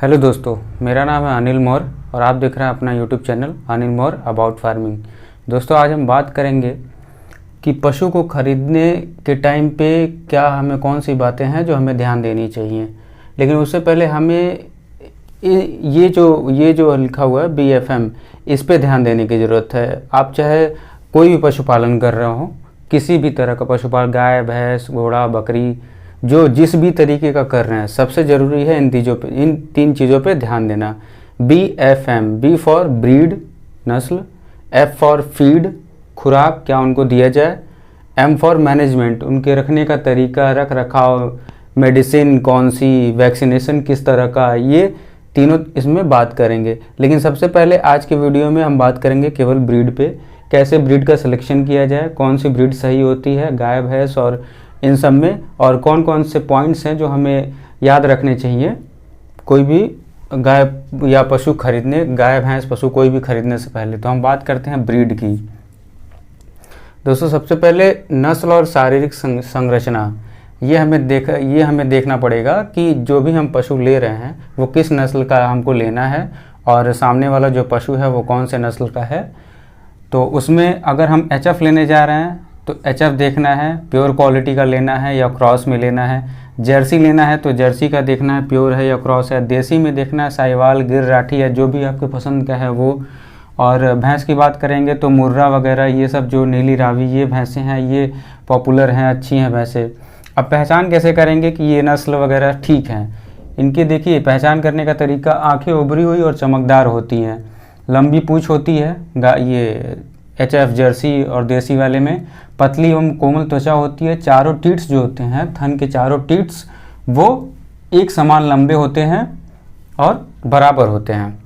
Hello दोस्तों, मेरा नाम है अनिल मौर्य और आप देख रहे हैं अपना YouTube channel Anil Maurya about farming. दोस्तों, आज हम बात करेंगे कि पशु को खरीदने के टाइम पे क्या हमें कौन सी बातें हैं जो हमें ध्यान देनी चाहिए। लेकिन उससे पहले हमें ये जो लिखा हुआ है BFM, इस पे ध्यान देने की ज़रूरत है। आप चाहे कोई भी पशुपालन कर रहे हो, किसी भी तरह का पशुपालन, गाय भैंस घोड़ा बकरी, जो जिस भी तरीके का कर रहे हैं, सबसे ज़रूरी है इन तीन चीज़ों पे ध्यान देना। BFM, B फॉर ब्रीड नस्ल, F फॉर फीड खुराक क्या उनको दिया जाए, M फॉर मैनेजमेंट उनके रखने का तरीका, रख रखाव, मेडिसिन कौन सी, वैक्सीनेशन किस तरह का, ये तीनों इसमें बात करेंगे। लेकिन सबसे पहले आज के वीडियो में हम बात करेंगे केवल ब्रीड पे, कैसे ब्रीड का सिलेक्शन किया जाए, कौन सी ब्रीड सही होती है गाय भैंस और इन सब में, और कौन कौन से पॉइंट्स हैं जो हमें याद रखने चाहिए कोई भी गाय या पशु खरीदने, गाय भैंस पशु कोई भी खरीदने से पहले। तो हम बात करते हैं ब्रीड की। दोस्तों, सबसे पहले नस्ल और शारीरिक संरचना, ये हमें देखना पड़ेगा कि जो भी हम पशु ले रहे हैं वो किस नस्ल का हमको लेना है और सामने वाला जो पशु है वो कौन से नस्ल का है। तो उसमें अगर हम HF लेने जा रहे हैं तो HF देखना है, प्योर क्वालिटी का लेना है या क्रॉस में लेना है। जर्सी लेना है तो जर्सी का देखना है प्योर है या क्रॉस है। देसी में देखना है साहिवाल, गिर, राठी या जो भी आपके पसंद का है वो। और भैंस की बात करेंगे तो मुर्रा वगैरह, ये सब जो नीली रावी, ये भैंसें हैं, ये पॉपुलर हैं, अच्छी हैं भैंसें। अब पहचान कैसे करेंगे कि ये नस्ल वगैरह ठीक हैं। इनकी देखिए पहचान करने का तरीका, आँखें उभरी हुई और चमकदार होती हैं, लंबी पूँछ होती है ये HF जर्सी और देसी वाले में, पतली एवं कोमल त्वचा होती है। चारों टीट्स जो होते हैं, थन के चारों टीट्स वो एक समान लंबे होते हैं और बराबर होते हैं,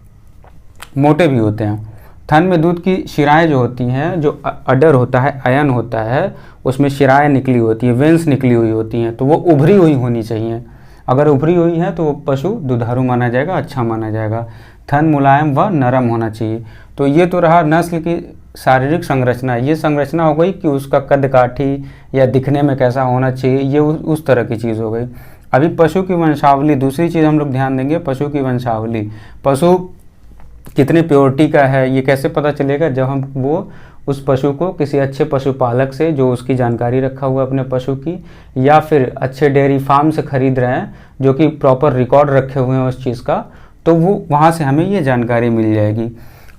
मोटे भी होते हैं। थन में दूध की शिराएं जो होती हैं, जो अडर होता है, अयन होता है, उसमें शिराएं निकली होती हैं, वेंस निकली हुई होती हैं, तो वो उभरी हुई होनी चाहिए। अगर उभरी हुई है तो वो पशु दुधारू माना जाएगा, अच्छा माना जाएगा। थन मुलायम व नरम होना चाहिए। तो ये तो रहा नस्ल की शारीरिक संरचना। ये संरचना हो गई कि उसका कद काठी या दिखने में कैसा होना चाहिए, ये उस तरह की चीज़ हो गई। अभी पशु की वंशावली, दूसरी चीज़ हम लोग ध्यान देंगे, पशु की वंशावली। पशु कितने प्योरिटी का है ये कैसे पता चलेगा, जब हम वो उस पशु को किसी अच्छे पशुपालक से, जो उसकी जानकारी रखा हुआ अपने पशु की, या फिर अच्छे डेयरी फार्म से खरीद रहे हैं जो कि प्रॉपर रिकॉर्ड रखे हुए हैं उस चीज़ का, तो वो वहाँ से हमें ये जानकारी मिल जाएगी।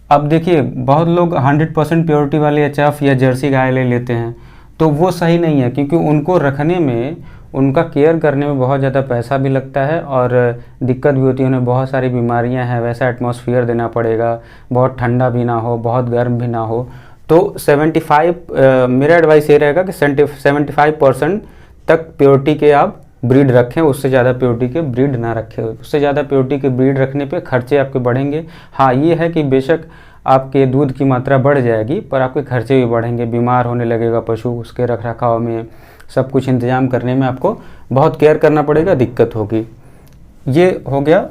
अब देखिए बहुत लोग 100% प्योरिटी वाले HF या जर्सी गाय ले लेते हैं, तो वो सही नहीं है, क्योंकि उनको रखने में, उनका केयर करने में बहुत ज़्यादा पैसा भी लगता है और दिक्कत भी होती है, उन्हें बहुत सारी बीमारियां हैं, वैसा एटमॉस्फेयर देना पड़ेगा, बहुत ठंडा भी ना हो, बहुत गर्म भी ना हो। तो 75 मेरा एडवाइस ये रहेगा कि 75% तक प्योरिटी के आप ब्रीड रखें, उससे ज़्यादा प्योरिटी के ब्रीड ना रखें। उससे ज़्यादा प्योरिटी के ब्रीड रखने पे खर्चे आपके बढ़ेंगे। हाँ, ये है कि बेशक आपके दूध की मात्रा बढ़ जाएगी, पर आपके खर्चे भी बढ़ेंगे, बीमार होने लगेगा पशु, उसके रख रखाव में, सब कुछ इंतजाम करने में आपको बहुत केयर करना पड़ेगा, दिक्कत होगी। ये हो गया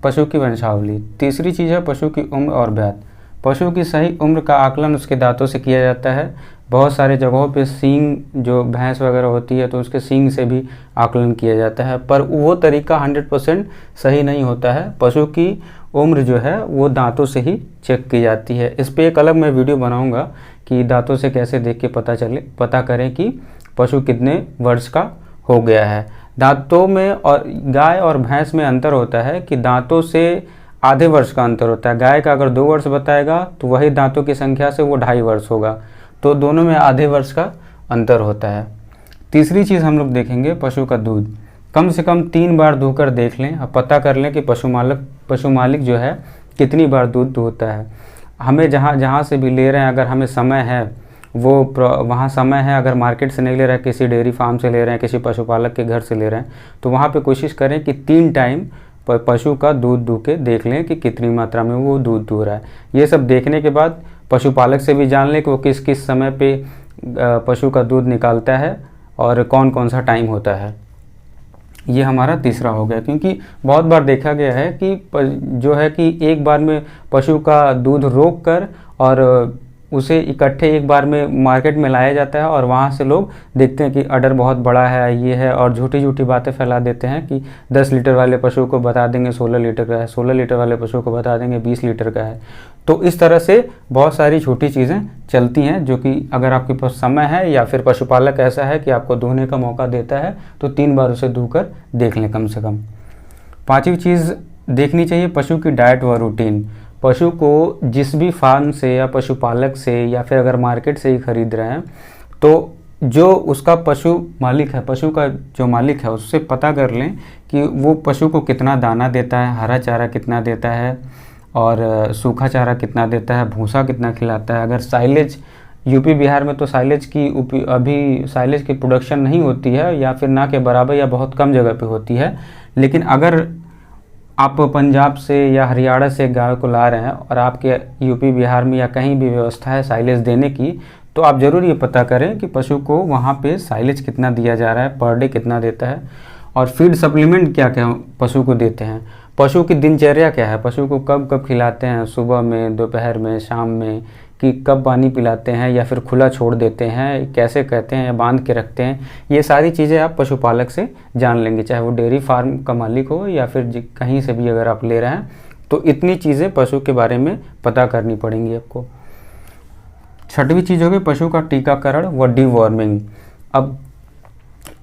पशु की वंशावली। तीसरी चीज़ है पशु की उम्र और ब्यात। पशु की सही उम्र का आकलन उसके दांतों से किया जाता है। बहुत सारे जगहों पे सींग, जो भैंस वगैरह होती है तो उसके सींग से भी आकलन किया जाता है, पर वो तरीका 100% सही नहीं होता है। पशु की उम्र जो है वो दांतों से ही चेक की जाती है। इस पे एक अलग मैं वीडियो बनाऊंगा कि दांतों से कैसे देख के पता करें कि पशु कितने वर्ष का हो गया है। दांतों में और गाय और भैंस में अंतर होता है कि दांतों से आधे वर्ष का अंतर होता है। गाय का अगर 2 वर्ष बताएगा तो वही दांतों की संख्या से वो 2.5 वर्ष होगा, तो दोनों में आधे वर्ष का अंतर होता है। तीसरी चीज़ हम लोग देखेंगे पशु का दूध। कम से कम 3 बार दुहकर देख लें और पता कर लें कि पशु मालिक जो है कितनी बार दूध दूहता है। हमें जहाँ से भी ले रहे हैं, अगर हमें समय है, वो वहाँ समय है, अगर मार्केट से नहीं ले रहे हैं, किसी डेयरी फार्म से ले रहे हैं, किसी पशुपालक के घर से ले रहे हैं, तो वहाँ पे कोशिश करें कि 3 टाइम पशु का दूध दूह के देख लें कि कितनी मात्रा में वो दूध दूह रहा है। ये सब देखने के बाद पशुपालक से भी जान लें कि वो किस किस समय पे पशु का दूध निकालता है और कौन कौन सा टाइम होता है। ये हमारा तीसरा हो गया, क्योंकि बहुत बार देखा गया है कि जो है कि एक बार में पशु का दूध रोक कर और उसे इकट्ठे एक बार में मार्केट में लाया जाता है और वहाँ से लोग देखते हैं कि अडर बहुत बड़ा है, ये है, और झूठी झूठी बातें फैला देते हैं कि 10 लीटर वाले पशु को बता देंगे 16 लीटर का है, 16 लीटर वाले पशु को बता देंगे 20 लीटर का है। तो इस तरह से बहुत सारी छोटी चीज़ें चलती हैं, जो कि अगर आपके पास समय है या फिर पशुपालक ऐसा है कि आपको दूहने का मौका देता है तो 3 बार उसे दूहकर देख लें कम से कम। 5वीं चीज़ देखनी चाहिए पशु की डाइट व रूटीन। पशु को जिस भी फार्म से या पशुपालक से या फिर अगर मार्केट से ही खरीद रहे हैं तो जो उसका पशु मालिक है, पशु का जो मालिक है, उससे पता कर लें कि वो पशु को कितना दाना देता है, हरा चारा कितना देता है और सूखा चारा कितना देता है, भूसा कितना खिलाता है। अगर साइलेज, यूपी बिहार में तो साइलेज की प्रोडक्शन नहीं होती है या फिर ना के बराबर या बहुत कम जगह पे होती है, लेकिन अगर आप पंजाब से या हरियाणा से गाय को ला रहे हैं और आपके यूपी बिहार में या कहीं भी व्यवस्था है साइलेज देने की, तो आप ज़रूर ये पता करें कि पशु को वहाँ पे साइलेज कितना दिया जा रहा है, पर डे कितना देता है, और फीड सप्लीमेंट क्या क्या पशु को देते हैं, पशु की दिनचर्या क्या है, पशु को कब कब खिलाते हैं, सुबह में, दोपहर में, शाम में, कि कब पानी पिलाते हैं या फिर खुला छोड़ देते हैं, कैसे कहते हैं या बांध के रखते हैं। ये सारी चीज़ें आप पशुपालक से जान लेंगे, चाहे वो डेयरी फार्म का मालिक हो या फिर कहीं से भी अगर आप ले रहे हैं, तो इतनी चीज़ें पशु के बारे में पता करनी पड़ेंगी आपको। 6वीं चीज़ होगी पशु का टीकाकरण व डीवॉर्मिंग। अब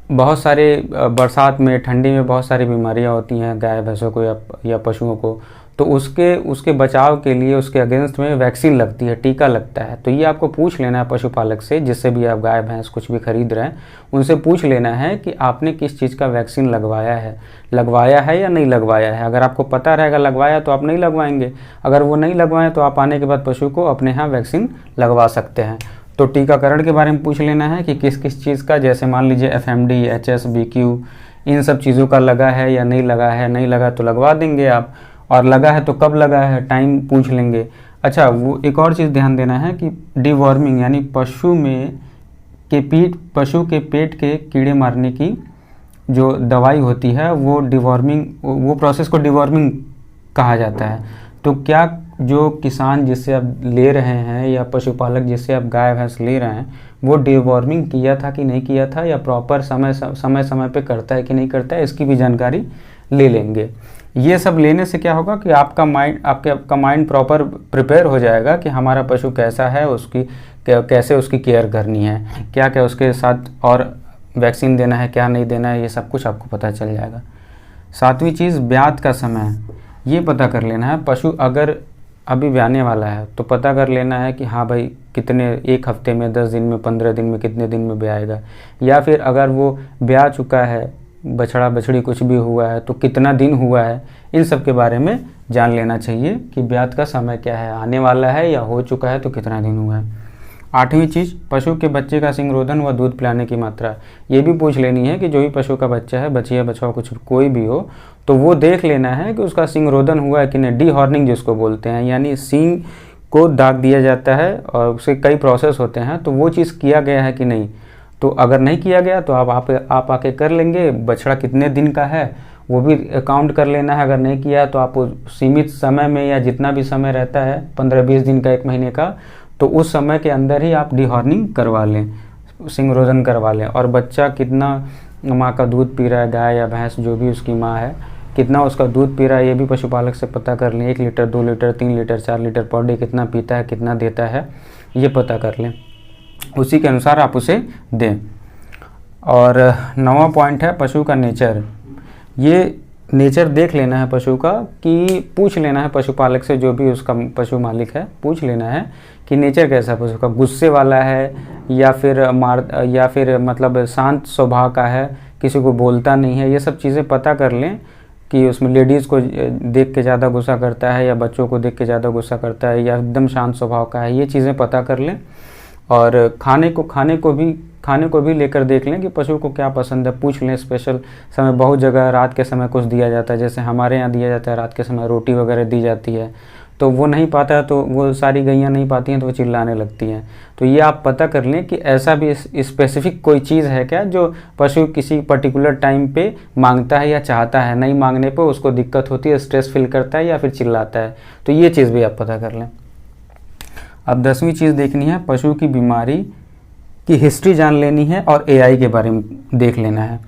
बहुत सारे बरसात में, ठंडी में बहुत सारी बीमारियां होती हैं गाय भैंसों को या पशुओं को, तो उसके बचाव के लिए उसके अगेंस्ट में वैक्सीन लगती है, टीका लगता है। तो ये आपको पूछ लेना है पशुपालक से, जिससे भी आप गाय भैंस कुछ भी खरीद रहे हैं उनसे पूछ लेना है कि आपने किस चीज़ का वैक्सीन लगवाया है या नहीं लगवाया है। अगर आपको पता रहेगा लगवाया तो आप नहीं लगवाएंगे, अगर वो नहीं लगवाएं तो आप आने के बाद पशु को अपने यहाँ वैक्सीन लगवा सकते हैं। तो टीकाकरण के बारे में पूछ लेना है कि किस किस चीज़ का, जैसे मान लीजिए FMD, HS, BQ, इन सब चीज़ों का लगा है या नहीं लगा है, नहीं लगा तो लगवा देंगे आप, और लगा है तो कब लगा है, टाइम पूछ लेंगे। अच्छा, वो एक और चीज़ ध्यान देना है कि डीवॉर्मिंग यानी पशु के पेट के कीड़े मारने की जो दवाई होती है वो डीवॉर्मिंग, वो प्रोसेस को डीवॉर्मिंग कहा जाता है। तो क्या जो किसान जिससे आप ले रहे हैं या पशुपालक जिससे आप गाय भैंस ले रहे हैं वो डीवॉर्मिंग किया था कि नहीं किया था, या प्रॉपर समय पे करता है कि नहीं करता है, इसकी भी जानकारी ले लेंगे। ये सब लेने से क्या होगा कि आपका माइंड प्रॉपर प्रिपेयर हो जाएगा कि हमारा पशु कैसा है, कैसे उसकी केयर करनी है, क्या क्या उसके साथ और वैक्सीन देना है, क्या नहीं देना है, ये सब कुछ आपको पता चल जाएगा। 7वीं चीज़ ब्यात का समय, ये पता कर लेना है। पशु अगर अभी ब्याने वाला है तो पता कर लेना है कि हाँ भाई कितने, 1 हफ्ते में, 10 दिन में, 15 दिन में, कितने दिन में ब्याएगा, या फिर अगर वो ब्या चुका है, बछड़ा बछड़ी कुछ भी हुआ है तो कितना दिन हुआ है, इन सब के बारे में जान लेना चाहिए कि ब्यात का समय क्या है, आने वाला है या हो चुका है तो कितना दिन हुआ है। 8वीं चीज़ पशु के बच्चे का सिंगरोधन व दूध पिलाने की मात्रा, ये भी पूछ लेनी है कि जो भी पशु का बच्चा है, बच्ची या बछड़ा कुछ कोई भी हो, तो वो देख लेना है कि उसका सिंगरोधन हुआ है कि नहीं, डीहॉर्निंग जिसको बोलते हैं, यानी सींग को दाग दिया जाता है और उसके कई प्रोसेस होते हैं, तो वो चीज़ किया गया है कि नहीं। तो अगर नहीं किया गया तो आप आके कर लेंगे। बछड़ा कितने दिन का है वो भी काउंट कर लेना है, अगर नहीं किया तो आप सीमित समय में या जितना भी समय रहता है 15-20 दिन का, 1 महीने का, तो उस समय के अंदर ही आप डीहॉर्निंग करवा लें, सिंगरोधन करवा लें। और बच्चा कितना माँ का दूध पी रहा है, गाय या भैंस जो भी उसकी माँ है, कितना उसका दूध पी रहा है, ये भी पशुपालक से पता कर लें। 1 litre, 2 litre, 3 litre, 4 litre per day कितना पीता है, कितना देता है, ये पता कर लें, उसी के अनुसार आप उसे दें। और 9वां पॉइंट है पशु का नेचर। ये नेचर देख लेना है पशु का, कि पूछ लेना है पशुपालक से, जो भी उसका पशु मालिक है, पूछ लेना है कि नेचर कैसा है पशु का, गुस्से वाला है या फिर मतलब शांत स्वभाव का है, किसी को बोलता नहीं है। ये सब चीज़ें पता कर लें कि उसमें लेडीज़ को देख के ज़्यादा गुस्सा करता है या बच्चों को देख के ज़्यादा गुस्सा करता है या एकदम शांत स्वभाव का है, ये चीज़ें पता कर लें। और खाने को भी लेकर देख लें कि पशु को क्या पसंद है, पूछ लें। स्पेशल समय, बहुत जगह रात के समय कुछ दिया जाता है, जैसे हमारे यहाँ दिया जाता है रात के समय रोटी वगैरह दी जाती है, तो वो नहीं पाता है, तो वो सारी गैयाँ नहीं पाती हैं तो वो चिल्लाने लगती हैं। तो ये आप पता कर लें कि ऐसा भी स्पेसिफिक कोई चीज़ है क्या जो पशु किसी पर्टिकुलर टाइम पे मांगता है या चाहता है, नहीं मांगने पे उसको दिक्कत होती है, स्ट्रेस फील करता है या फिर चिल्लाता है, तो ये चीज़ भी आप पता कर लें। अब 10वीं चीज़ देखनी है, पशु की बीमारी की हिस्ट्री जान लेनी है और एआई के बारे में देख लेना है।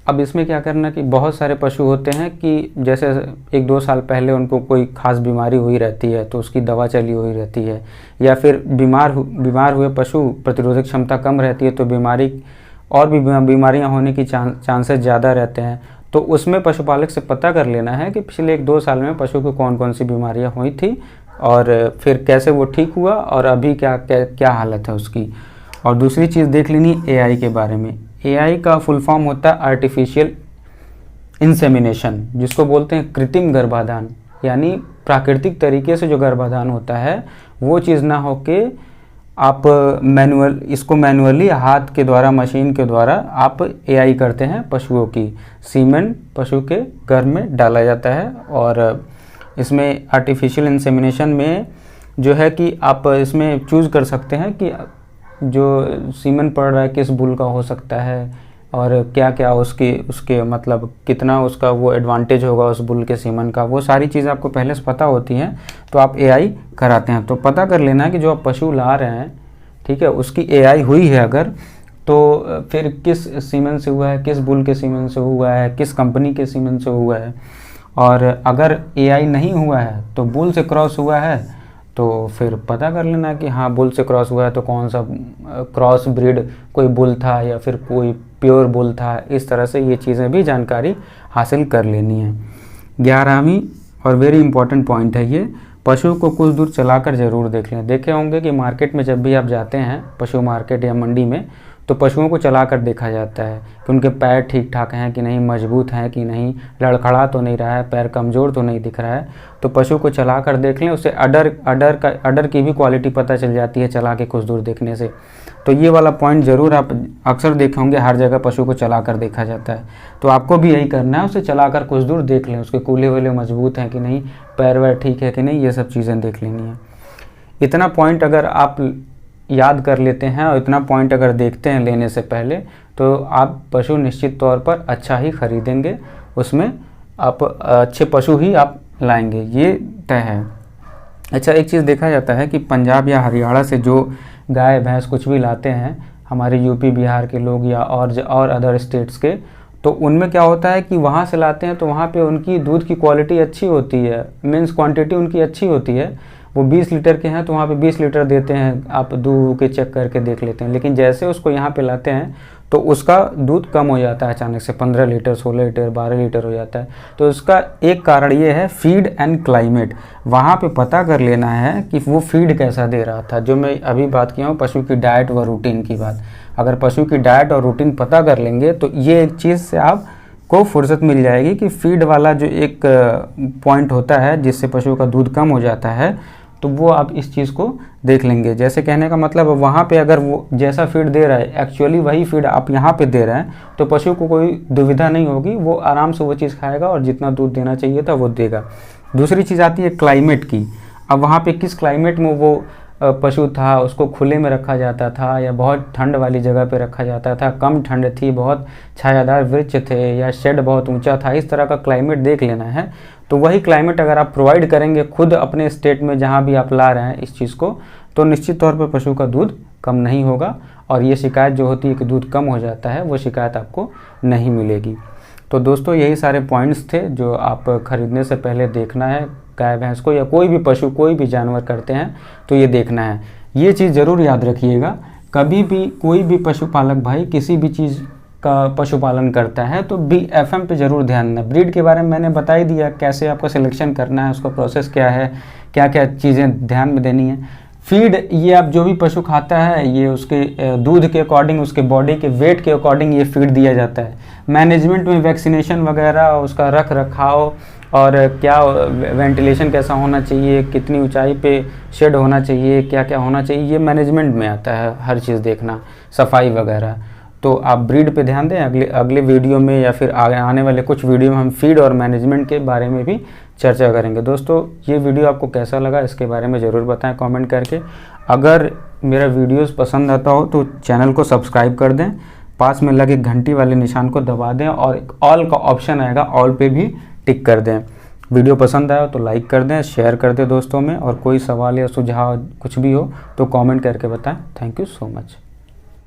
अब इसमें क्या करना कि बहुत सारे पशु होते हैं कि जैसे 1-2 साल पहले उनको कोई ख़ास बीमारी हुई रहती है तो उसकी दवा चली हुई रहती है, या फिर बीमार हुए पशु प्रतिरोधक क्षमता कम रहती है तो बीमारियां होने की चांसेस ज़्यादा रहते हैं। तो उसमें पशुपालक से पता कर लेना है कि पिछले 1-2 साल में पशु को कौन कौन सी बीमारियां हुई थी और फिर कैसे वो ठीक हुआ और अभी क्या हालत है उसकी। और दूसरी चीज़ देख लेनी एआई के बारे में। एआई का फुल फॉर्म होता है आर्टिफिशियल इंसेमिनेशन, जिसको बोलते हैं कृत्रिम गर्भाधान, यानी प्राकृतिक तरीके से जो गर्भाधान होता है वो चीज़ ना होके आप इसको मैनुअली हाथ के द्वारा, मशीन के द्वारा आप एआई करते हैं। पशुओं की सीमेन पशु के गर्भ में डाला जाता है और इसमें आर्टिफिशियल इंसेमिनेशन में जो है कि आप इसमें चूज़ कर सकते हैं कि जो सीमेन पड़ रहा है किस बुल का हो सकता है और क्या क्या उसके मतलब कितना उसका वो एडवांटेज होगा उस बुल के सीमेन का, वो सारी चीज़ आपको पहले से पता होती हैं। तो आप एआई कराते हैं तो पता कर लेना है कि जो आप पशु ला रहे हैं, ठीक है, उसकी एआई हुई है अगर, तो फिर किस सीमेन से हुआ है, किस बुल के सीमेन से हुआ है, किस कंपनी के सीमेन से हुआ है। और अगर एआई नहीं हुआ है तो बुल से क्रॉस हुआ है तो फिर पता कर लेना कि हाँ बुल से क्रॉस हुआ है तो कौन सा क्रॉस ब्रीड कोई बुल था या फिर कोई प्योर बुल था। इस तरह से ये चीज़ें भी जानकारी हासिल कर लेनी है। 11वीं और वेरी इंपॉर्टेंट पॉइंट है ये, पशु को कुछ दूर चलाकर ज़रूर देख लें। देखे होंगे कि मार्केट में जब भी आप जाते हैं पशु मार्केट या मंडी में, तो पशुओं को चलाकर देखा जाता है कि उनके पैर ठीक ठाक हैं कि नहीं, मजबूत हैं कि नहीं, लड़खड़ा तो नहीं रहा है, पैर कमज़ोर तो नहीं दिख रहा है। तो पशु को चलाकर देख लें, उससे अडर की भी क्वालिटी पता चल जाती है चला के कुछ दूर देखने से। तो ये वाला पॉइंट ज़रूर आप अक्सर देखे होंगे, हर जगह पशु को चलाकर देखा जाता है। तो आपको भी यही करना है, उसे चलाकर कुछ दूर देख लें, उसके कूल्हे वूल्हे मजबूत हैं कि नहीं, पैर वैर ठीक है कि नहीं, ये सब चीज़ें देख लेनी है। इतना पॉइंट अगर आप याद कर लेते हैं और इतना पॉइंट अगर देखते हैं लेने से पहले, तो आप पशु निश्चित तौर पर अच्छा ही खरीदेंगे, उसमें आप अच्छे पशु ही आप लाएंगे, ये तय है। अच्छा, एक चीज़ देखा जाता है कि पंजाब या हरियाणा से जो गाय भैंस कुछ भी लाते हैं हमारे यूपी बिहार के लोग या और अदर स्टेट्स के, तो उनमें क्या होता है कि वहाँ से लाते हैं तो वहाँ पे उनकी दूध की क्वालिटी अच्छी होती है, मीन्स क्वांटिटी उनकी अच्छी होती है। वो 20 लीटर के हैं तो वहाँ पे 20 लीटर देते हैं, आप दूध के चेक करके देख लेते हैं। लेकिन जैसे उसको यहाँ पे लाते हैं तो उसका दूध कम हो जाता है, अचानक से 15 लीटर 16 लीटर 12 लीटर हो जाता है। तो उसका एक कारण ये है फीड एंड क्लाइमेट। वहाँ पे पता कर लेना है कि वो फीड कैसा दे रहा था, जो मैं अभी बात किया हूँ पशु की डाइट व रूटीन की बात। अगर पशु की डाइट और रूटीन पता कर लेंगे तो ये एक चीज़ से आपको फुर्सत मिल जाएगी कि फीड वाला जो एक पॉइंट होता है जिससे पशु का दूध कम हो जाता है, तो वो आप इस चीज़ को देख लेंगे। जैसे कहने का मतलब वहाँ पे अगर वो जैसा फीड दे रहा है एक्चुअली वही फीड आप यहाँ पे दे रहे हैं तो पशु को कोई दुविधा नहीं होगी, वो आराम से वो चीज़ खाएगा और जितना दूध देना चाहिए था वो देगा। दूसरी चीज़ आती है क्लाइमेट की। अब वहाँ पे किस क्लाइमेट में वो पशु था, उसको खुले में रखा जाता था या बहुत ठंड वाली जगह पे रखा जाता था, कम ठंड थी, बहुत छायादार वृक्ष थे या शेड बहुत ऊंचा था, इस तरह का क्लाइमेट देख लेना है। तो वही क्लाइमेट अगर आप प्रोवाइड करेंगे खुद अपने स्टेट में जहाँ भी आप ला रहे हैं इस चीज़ को, तो निश्चित तौर पर पशु का दूध कम नहीं होगा और ये शिकायत जो होती है कि दूध कम हो जाता है, वो शिकायत आपको नहीं मिलेगी। तो दोस्तों यही सारे पॉइंट्स थे जो आप खरीदने से पहले देखना है। गाय भैंस को या कोई भी पशु कोई भी जानवर करते हैं तो ये देखना है। ये चीज़ ज़रूर याद रखिएगा, कभी भी कोई भी पशुपालक भाई किसी भी चीज़ का पशुपालन करता है तो BFM पे ज़रूर ध्यान देना। ब्रीड के बारे में मैंने बता ही दिया, कैसे आपको सिलेक्शन करना है, उसका प्रोसेस क्या है, क्या क्या चीज़ें ध्यान में देनी है। फीड, ये आप जो भी पशु खाता है ये उसके दूध के अकॉर्डिंग, उसके बॉडी के वेट के अकॉर्डिंग ये फीड दिया जाता है। मैनेजमेंट में वैक्सीनेशन वगैरह, उसका रख रखाव और क्या वेंटिलेशन कैसा होना चाहिए, कितनी ऊंचाई पे शेड होना चाहिए, क्या क्या होना चाहिए, ये मैनेजमेंट में आता है हर चीज़ देखना, सफाई वगैरह। तो आप ब्रीड पे ध्यान दें। अगले वीडियो में या फिर आने वाले कुछ वीडियो में हम फीड और मैनेजमेंट के बारे में भी चर्चा करेंगे। दोस्तों ये वीडियो आपको कैसा लगा इसके बारे में ज़रूर बताएं कमेंट करके। अगर मेरा वीडियोस पसंद आता हो तो चैनल को सब्सक्राइब कर दें, पास में लगे घंटी वाले निशान को दबा दें और एक ऑल का ऑप्शन आएगा, ऑल पे भी टिक कर दें। वीडियो पसंद आया तो लाइक कर दें, शेयर कर दें दोस्तों में, और कोई सवाल या सुझाव कुछ भी हो तो कमेंट करके बताएं। Thank you so much.